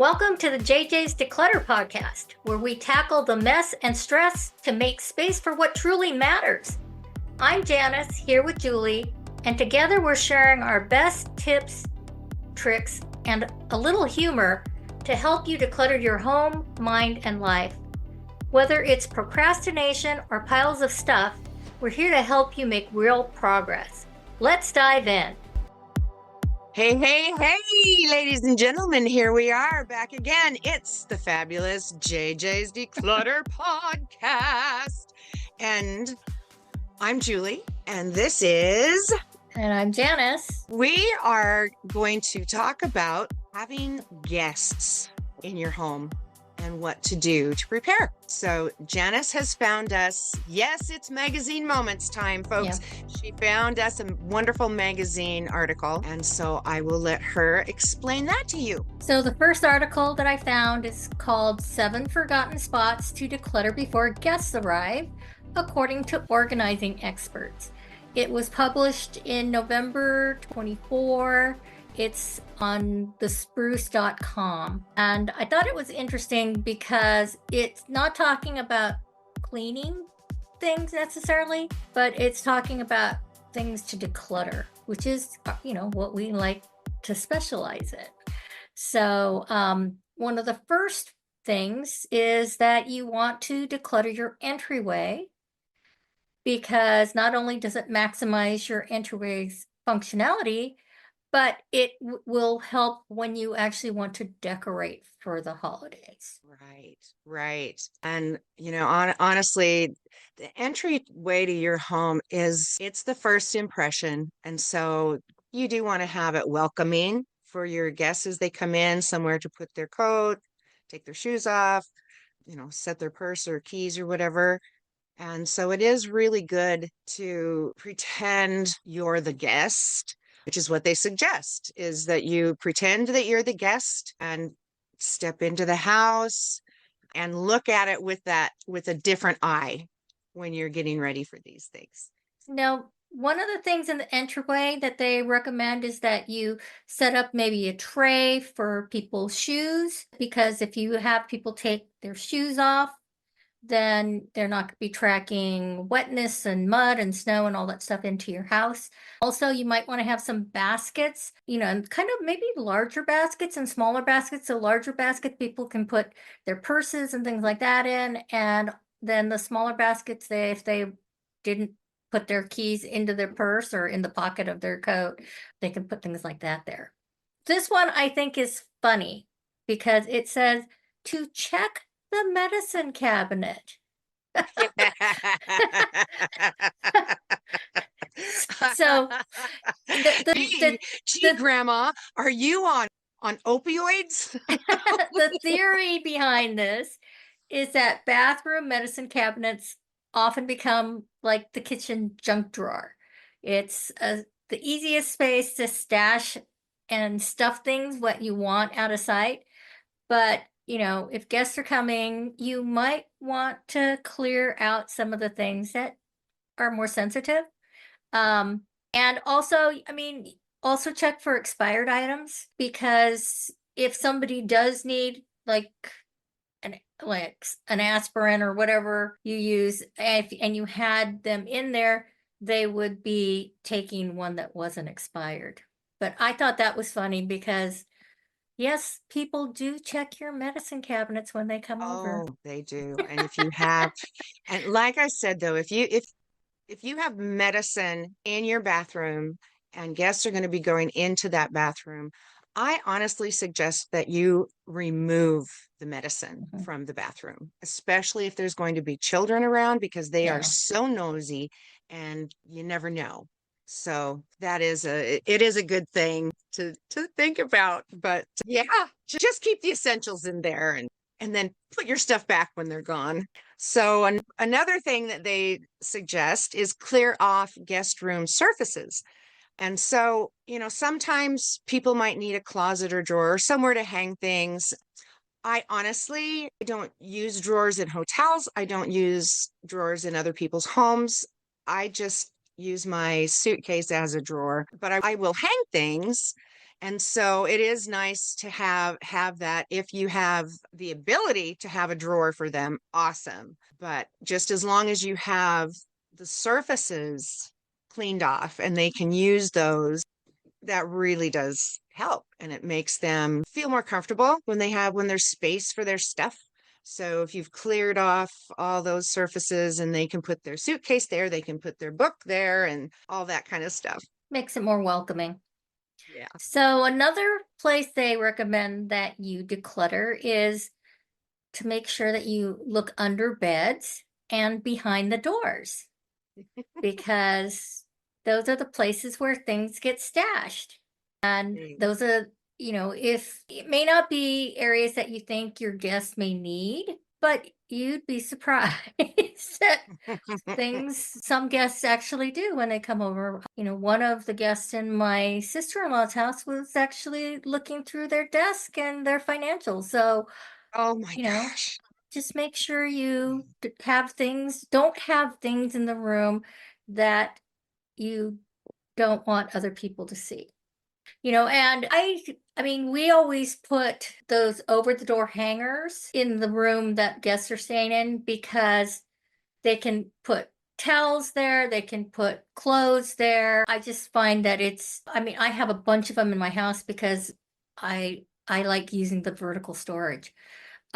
Welcome to the JJ's Declutter podcast, where we tackle the mess and stress to make space for what truly matters. I'm Janis, here with Julie, and together we're sharing our best tips, tricks, and a little humor to help you declutter your home, mind, and life. Whether it's procrastination or piles of stuff, we're here to help you make real progress. Let's dive in. Hey, ladies and gentlemen, here we are back again. It's the fabulous JJ's Declutter podcast. And I'm Julie, and this is... And I'm Janis. We are going to talk about having guests in your home and what to do to prepare. So Janis has found us, yes, it's magazine moments time, folks. Yeah. She found us a wonderful magazine article, and so I will let her explain that to you. So the first article that I found is called 7 Forgotten Spots to Declutter Before Guests Arrive, according to organizing experts. It was published in November 24. It's on thespruce.com. And I thought it was interesting because it's not talking about cleaning things necessarily, but it's talking about things to declutter, which is, what we like to specialize in. So one of the first things is that you want to declutter your entryway, because not only does it maximize your entryway's functionality, but it will help when you actually want to decorate for the holidays. Right. And, honestly, the entryway to your home it's the first impression. And so you do want to have it welcoming for your guests as they come in, somewhere to put their coat, take their shoes off, set their purse or keys or whatever. And so it is really good to pretend you're the guest, which is what they suggest, is that you pretend that you're the guest and step into the house and look at it with a different eye when you're getting ready for these things. Now, one of the things in the entryway that they recommend is that you set up maybe a tray for people's shoes, because if you have people take their shoes off, then they're not going to be tracking wetness and mud and snow and all that stuff into your house. Also, you might want to have some baskets, and kind of maybe larger baskets and smaller baskets. So larger baskets, people can put their purses and things like that in. And then the smaller baskets, if they didn't put their keys into their purse or in the pocket of their coat, they can put things like that there. This one I think is funny because it says to check the medicine cabinet. So Gee, Grandma, are you on opioids? The theory behind this is that bathroom medicine cabinets often become like the kitchen junk drawer. It's the easiest space to stash and stuff things what you want out of sight. But if guests are coming, you might want to clear out some of the things that are more sensitive. And also, also check for expired items, because if somebody does need an aspirin or whatever you use, and you had them in there, they would be taking one that wasn't expired. But I thought that was funny because yes, people do check your medicine cabinets when they come over. Oh, they do. And if you have, and like I said, though, if you have medicine in your bathroom and guests are going to be going into that bathroom, I honestly suggest that you remove the medicine from the bathroom, especially if there's going to be children around, because they are so nosy and you never know. So it is a good thing to think about. But yeah, just keep the essentials in there and then put your stuff back when they're gone. So another thing that they suggest is clear off guest room surfaces. And so, sometimes people might need a closet or drawer or somewhere to hang things. I honestly don't use drawers in hotels. I don't use drawers in other people's homes. I just use my suitcase as a drawer, but I will hang things. And so it is nice to have that. If you have the ability to have a drawer for them, awesome. But just as long as you have the surfaces cleaned off and they can use those, that really does help. And it makes them feel more comfortable when there's space for their stuff. So if you've cleared off all those surfaces and they can put their suitcase there, they can put their book there and all that kind of stuff. Makes it more welcoming. Yeah. So another place they recommend that you declutter is to make sure that you look under beds and behind the doors, because those are the places where things get stashed. And those are, if it may not be areas that you think your guests may need, but you'd be surprised that some guests actually do when they come over. One of the guests in my sister-in-law's house was actually looking through their desk and their financials. So, Oh my you know, gosh. just make sure you don't have things in the room that you don't want other people to see. And I mean, we always put those over the door hangers in the room that guests are staying in, because they can put towels there, they can put clothes there. I just find that I mean, I have a bunch of them in my house because I like using the vertical storage.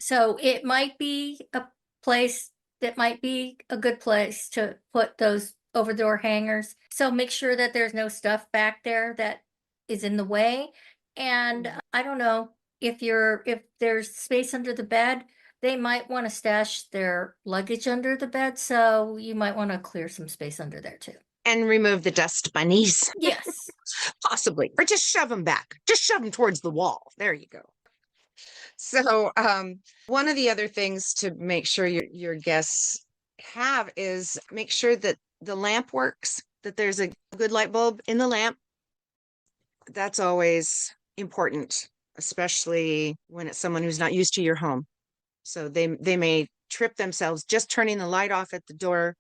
So it might be a place that might be a good place to put those over door hangers. So make sure that there's no stuff back there that is in the way. And I don't know, if there's space under the bed, they might want to stash their luggage under the bed. So you might want to clear some space under there too. And remove the dust bunnies, Yes. possibly, or just shove them back. Just shove them towards the wall. There you go. So, one of the other things to make sure your guests have is make sure that the lamp works, that there's a good light bulb in the lamp. That's always important, especially when it's someone who's not used to your home. So they may trip themselves just turning the light off at the door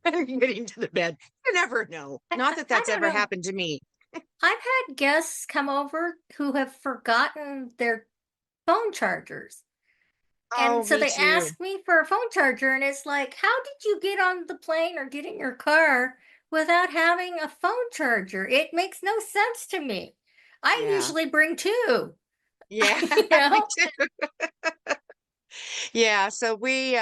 and getting to the bed. You never know. Not that I that's don't ever know. happened to me. I've had guests come over who have forgotten their phone chargers. And Oh, so me they too. ask me for a phone charger, and it's like, how did you get on the plane or get in your car without having a phone charger? It makes no sense to me. I Yeah. usually bring two, Yeah, you me know? too. Yeah, so we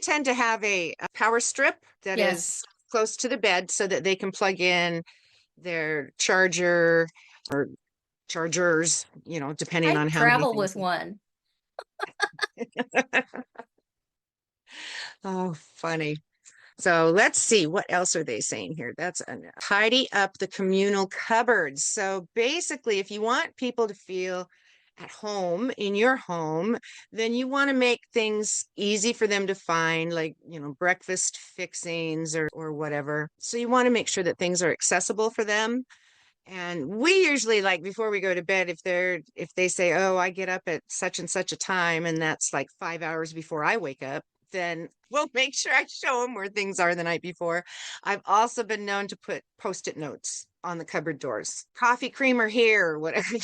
tend to have a power strip that Yes. is close to the bed so that they can plug in their charger or chargers, depending I on how many travel things. with one. Oh, funny. So let's see, what else are they saying here? That's tidy up the communal cupboards. So basically, if you want people to feel at home in your home, then you want to make things easy for them to find, like, breakfast fixings or whatever. So you want to make sure that things are accessible for them. And we usually, like, before we go to bed, if they say, "Oh, I get up at such and such a time," and that's like 5 hours before I wake up, then we'll make sure I show them where things are the night before. I've also been known to put post-it notes on the cupboard doors. Coffee creamer here, or whatever,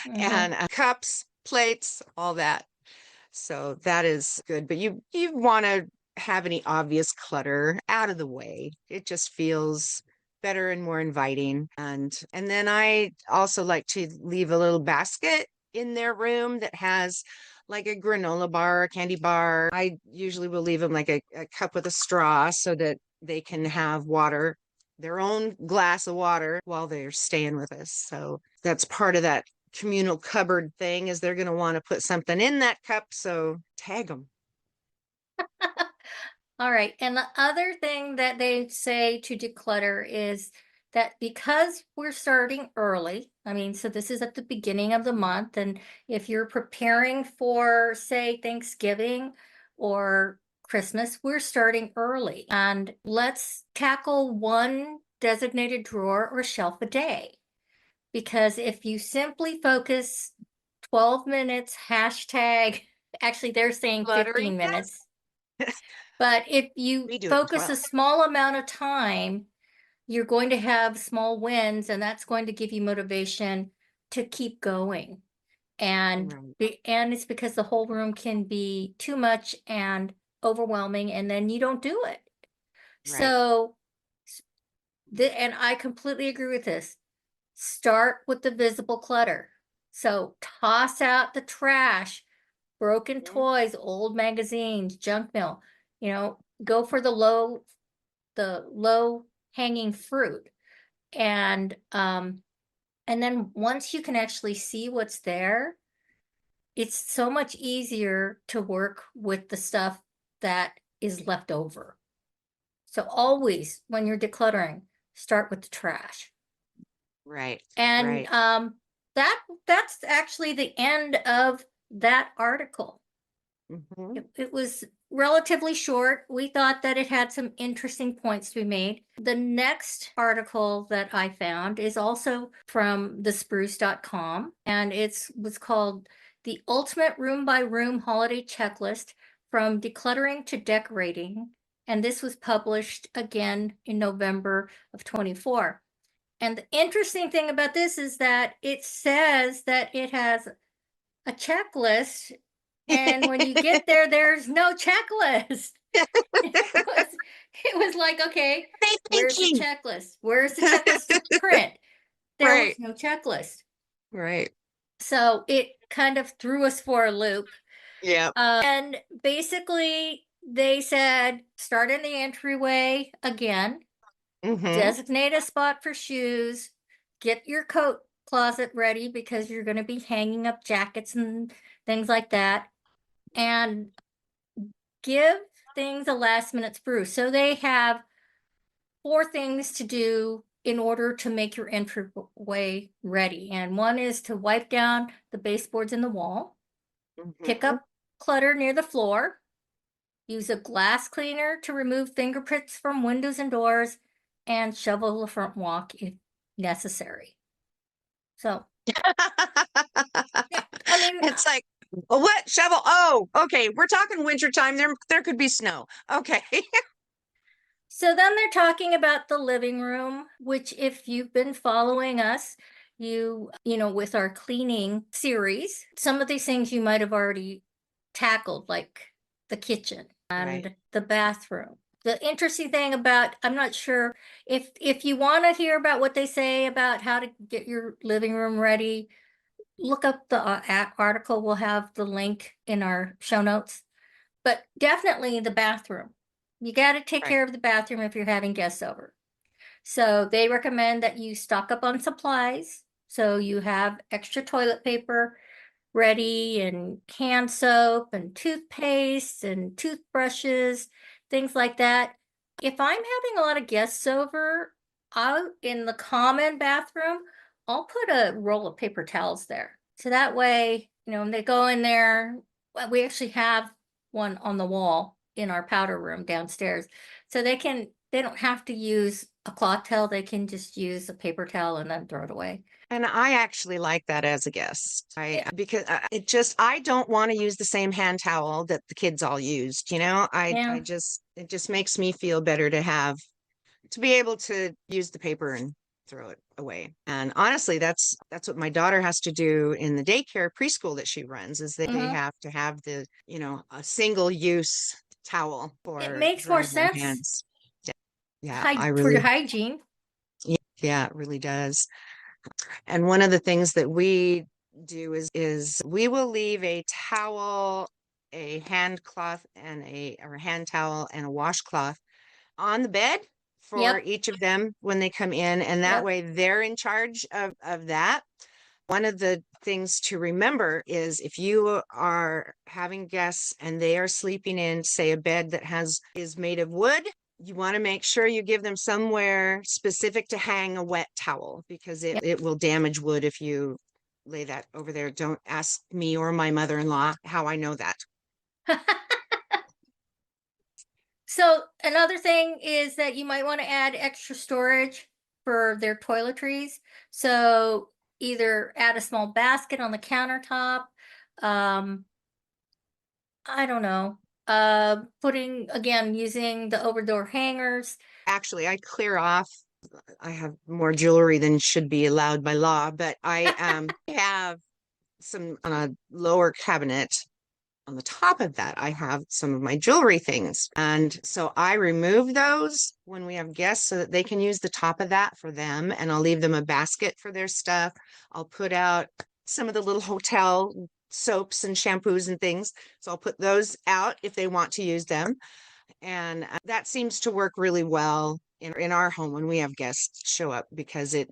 Hmm. and cups, plates, all that. So that is good. But you want to have any obvious clutter out of the way. It just feels better and more inviting. And then I also like to leave a little basket in their room that has like a granola bar, a candy bar. I usually will leave them like a cup with a straw so that they can have water, their own glass of water while they're staying with us. So that's part of that communal cupboard thing, is they're going to want to put something in that cup. So tag them. All right. And the other thing that they say to declutter is that because we're starting early, I mean, so this is at the beginning of the month, and if you're preparing for, say, Thanksgiving or Christmas, we're starting early. And let's tackle one designated drawer or shelf a day. Because if you simply focus 12 minutes, hashtag, actually, they're saying Cluttering, 15 yes. minutes. But if you We do it in focus a 12. small amount of time, you're going to have small wins, and that's going to give you motivation to keep going. And Right. and it's because the whole room can be too much and overwhelming, and then you don't do it. Right. So, and I completely agree with this. Start with the visible clutter. So toss out the trash, broken Mhm. toys, old magazines, junk mail. Go for the low hanging fruit. And then once you can actually see what's there, it's so much easier to work with the stuff that is left over. So always when you're decluttering, start with the trash. Right. And Right. that's actually the end of that article. Hmm. It was relatively short. We thought that it had some interesting points to be made. The next article that I found is also from thespruce.com, and it was called The Ultimate Room by Room Holiday Checklist from Decluttering to Decorating. And this was published again in November of 24. And the interesting thing about this is that it says that it has a checklist, and when you get there, there's no checklist. It was like, okay, They where's the thinking. checklist? Where's the checklist print? There was Right. no checklist. Right. So it kind of threw us for a loop. Yeah. And basically, they said start in the entryway again, Hmm. designate a spot for shoes, get your coat closet ready because you're going to be hanging up jackets and things like that, and give things a last minute spruce. So they have 4 things to do in order to make your entryway ready. And one is to wipe down the baseboards in the wall, pick Hmm. up clutter near the floor, use a glass cleaner to remove fingerprints from windows and doors, and shovel the front walk if necessary. So, yeah, I mean, It's like, what shovel? Oh, okay. We're talking winter time. There could be snow. Okay. so then they're talking about the living room, which if you've been following us, with our cleaning series, some of these things you might have already tackled, like the kitchen Right. and the bathroom. The interesting thing about, I'm not sure if you want to hear about what they say about how to get your living room ready, look up the article. We'll have the link in our show notes. But definitely the bathroom. You got to take Right. care of the bathroom if you're having guests over. So they recommend that you stock up on supplies. So you have extra toilet paper ready, and hand soap and toothpaste and toothbrushes, things like that. If I'm having a lot of guests over, I'll in the common bathroom, I'll put a roll of paper towels there. So that way, when they go in there, well, we actually have one on the wall in our powder room downstairs. So they don't have to use a cloth towel, they can just use a paper towel and then throw it away. And I actually like that as a guest. I Yeah. because I don't want to use the same hand towel that the kids all used, you know? I Yeah. just it just makes me feel better to be able to use the paper and throw it away. And honestly, that's what my daughter has to do in the daycare preschool that she runs, is that they Hmm. have to have a single use towel It for makes more drying their sense hands. Yeah, yeah, I for your really, hygiene. yeah, yeah, it really does. And one of the things that we do is we will leave a towel, a hand cloth, and a hand towel and a washcloth on the bed for Yep, each of them when they come in, and that yep. way they're in charge of that. One of the things to remember is if you are having guests and they are sleeping in, say, a bed that has is made of wood, you want to make sure you give them somewhere specific to hang a wet towel, because Yep. it will damage wood if you lay that over there. Don't ask me or my mother-in-law how I know that. So another thing is that you might want to add extra storage for their toiletries. So either add a small basket on the countertop. Um, I don't know. Putting again using the over door hangers. Actually, I clear off I have more jewelry than should be allowed by law, but I have some on a lower cabinet. On the top of that, I have some of my jewelry things. And so I remove those when we have guests so that they can use the top of that for them. And I'll leave them a basket for their stuff. I'll put out some of the little hotel soaps and shampoos and things. So I'll put those out if they want to use them. And that seems to work really well in our home when we have guests show up because it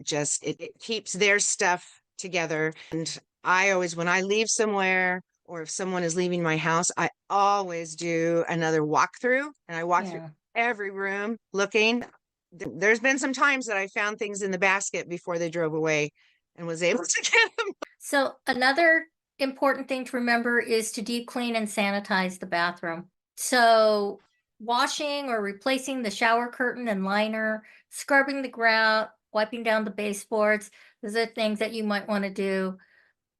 keeps their stuff together. And I always, when I leave somewhere or if someone is leaving my house, I always do another walkthrough and I walk through Yeah. every room looking. There's been some times that I found things in the basket before they drove away and was able to get them. So another important thing to remember is to deep clean and sanitize the bathroom. So washing or replacing the shower curtain and liner, scrubbing the grout, wiping down the baseboards, those are things that you might want to do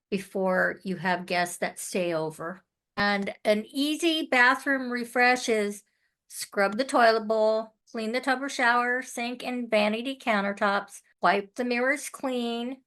before you have guests that stay over. And an easy bathroom refresh is scrub the toilet bowl, clean the tub or shower, sink and vanity countertops, wipe the mirrors clean.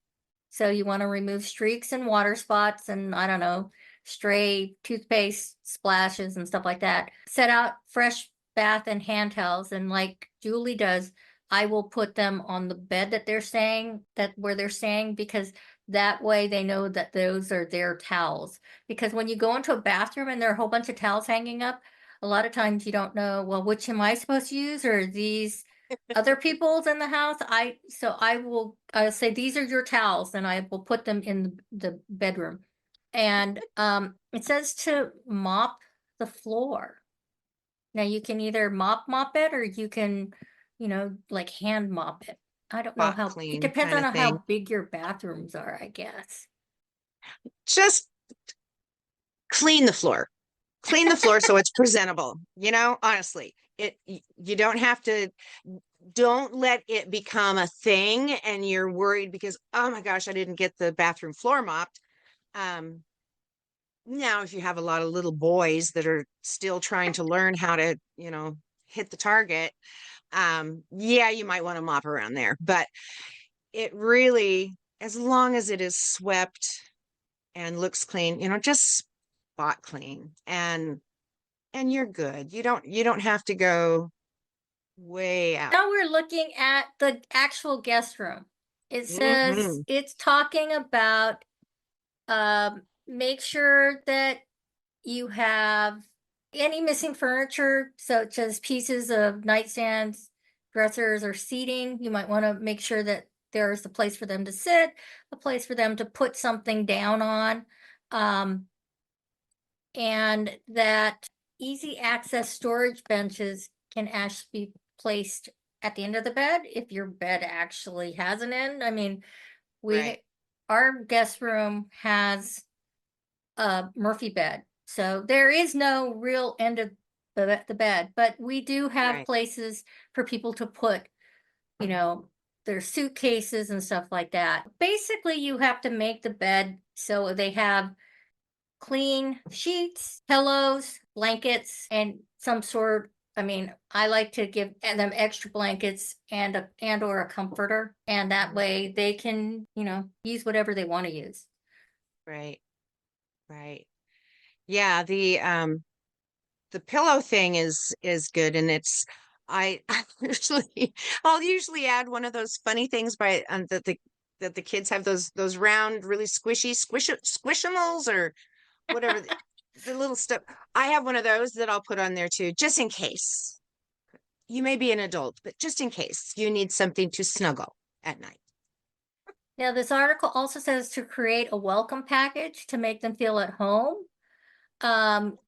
So you want to remove streaks and water spots and I don't know, stray toothpaste splashes and stuff like that. Set out fresh bath and hand towels. And like Julie does, I will put them on the bed that they're staying, that where they're staying, because that way they know that those are their towels. Because when you go into a bathroom and there are a whole bunch of towels hanging up, a lot of times you don't know, well, which am I supposed to use, or are these other people's in the house? I'll say these are your towels and I will put them in the bedroom. And it says to mop the floor. Now you can either mop it or you can, like hand mop it. I don't know Spot how, it clean depends kind on of thing. how big your bathrooms are, I guess. Just clean the floor. Clean the floor so it's presentable. Honestly, you don't have to, don't let it become a thing and you're worried because, oh my gosh, I didn't get the bathroom floor mopped. Um, Now, if you have a lot of little boys that are still trying to learn how to, hit the target, yeah, you might want to mop around there. But it really, as long as it is swept and looks clean, just spot clean and you're good. You don't have to go way out. Now we're looking at the actual guest room. It says Hmm. it's talking about make sure that you have any missing furniture, such as pieces of nightstands, dressers, or seating. You might want to make sure that there's a place for them to sit, a place for them to put something down on, um, and that easy access storage benches can actually be placed at the end of the bed if your bed actually has an end. I mean, Right, we our guest room has a Murphy bed. So there is no real end of the bed, but we do have right, places for people to put, you know, their suitcases and stuff like that. Basically, you have to make the bed so they have clean sheets, pillows, blankets, and some sort. I mean, I like to give them extra blankets and or a comforter, and that way they can, use whatever they want to use. right, right. Yeah, the pillow thing is good and it's I usually I'll usually add one of those funny things by that the kids have those round really squishy squishimals or whatever the little stuff. I have one of those that I'll put on there too just in case. You may be an adult, but just in case you need something to snuggle at night. Now, this article also says to create a welcome package to make them feel at home. Some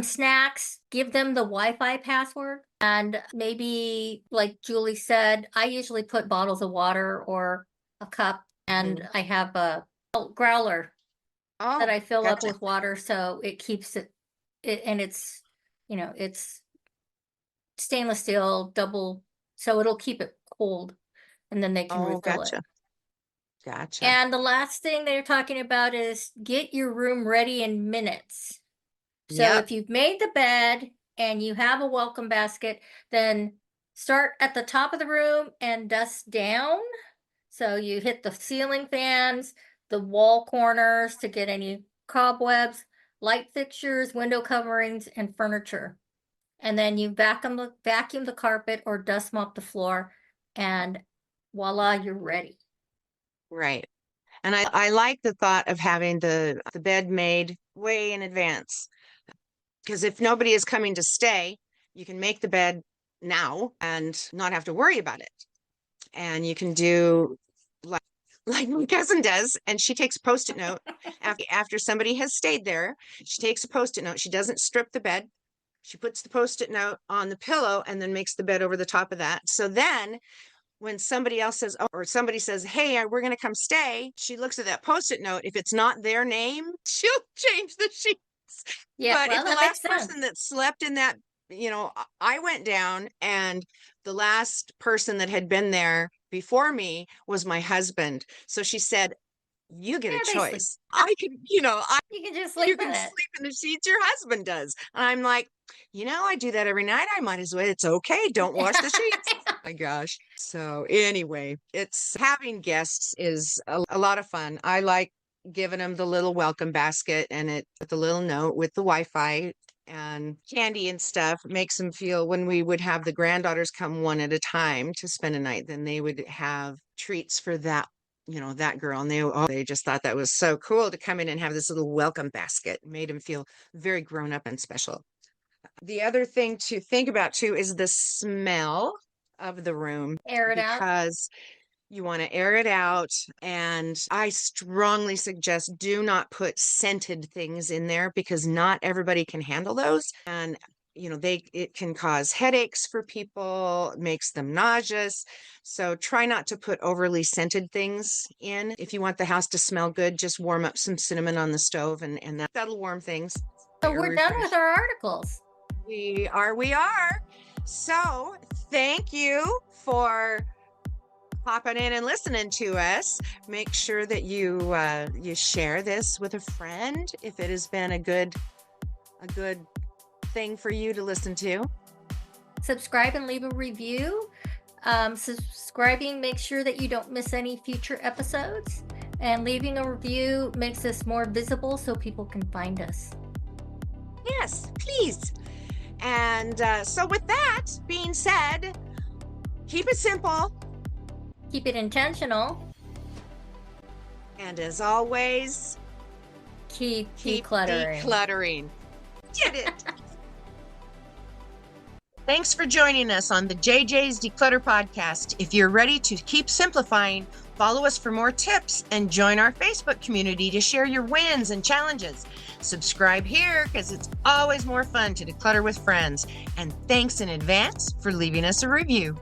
snacks, give them the Wi-Fi password, and maybe, like Julie said, I usually put bottles of water or a cup, and Mhm. I have a growler that Oh, I fill up gotcha. with water, so it keeps and it's stainless steel, double, so it'll keep it cold, and then they can Oh, refill it. gotcha. Gotcha. And the last thing they're talking about is get your room ready in minutes. So Yep. if you've made the bed and you have a welcome basket, then Start at the top of the room and dust down. So you hit the ceiling fans, the wall corners to get any cobwebs, light fixtures, window coverings, and furniture. And then you vacuum the carpet or dust mop the floor, and voila, you're ready. Right. And I like the thought of having the bed made way in advance. Because if nobody is coming to stay, you can make the bed now and not have to worry about it. And you can do like my cousin does, and she takes a post-it note after somebody has stayed there. She takes a post-it note. She doesn't strip the bed. She puts the post-it note on the pillow and then makes the bed over the top of that. So then when somebody else says, oh, or somebody says, hey, we're going to come stay, she looks at that post-it note. If it's not their name, she'll change the sheets. Yeah, But well, if the that last makes person sense. that slept in that, I went down, and the last person that had been there before me was my husband. So she said, you get a Yeah, they sleep. choice. I can, You can just you sleep in can it. sleep in the sheets your husband does. And I'm like, I do that every night. I might as well. It's okay. Don't wash the sheets. My gosh. So anyway, it's having guests is a lot of fun. I like giving them the little welcome basket and it with the little note with the Wi-Fi and candy and stuff. Makes them feel, when we would have the granddaughters come one at a time to spend a night, then they would have treats for that girl. And they just thought that was so cool to come in and have this little welcome basket. It made them feel very grown up and special. The other thing to think about too is the smell of the room, Air it out. because you want to air it out. And I strongly suggest do not put scented things in there, because not everybody can handle those. And it can cause headaches for people, makes them nauseous. So try not to put overly scented things in. If you want the house to smell good, just warm up some cinnamon on the stove, and that'll warm things. So Air we're done with refresh. our articles. We are. So thank you for popping in and listening to us. Make sure that you share this with a friend if it has been a good thing for you to listen to. Subscribe and leave a review. Subscribing makes sure that you don't miss any future episodes, and leaving a review makes us more visible so people can find us. Yes, please. And so with that being said, keep it simple. Keep it intentional. And as always, Keep decluttering. decluttering. Did it. Thanks for joining us on the JJ's Declutter podcast. If you're ready to keep simplifying, follow us for more tips and join our Facebook community to share your wins and challenges. Subscribe here because it's always more fun to declutter with friends. And thanks in advance for leaving us a review.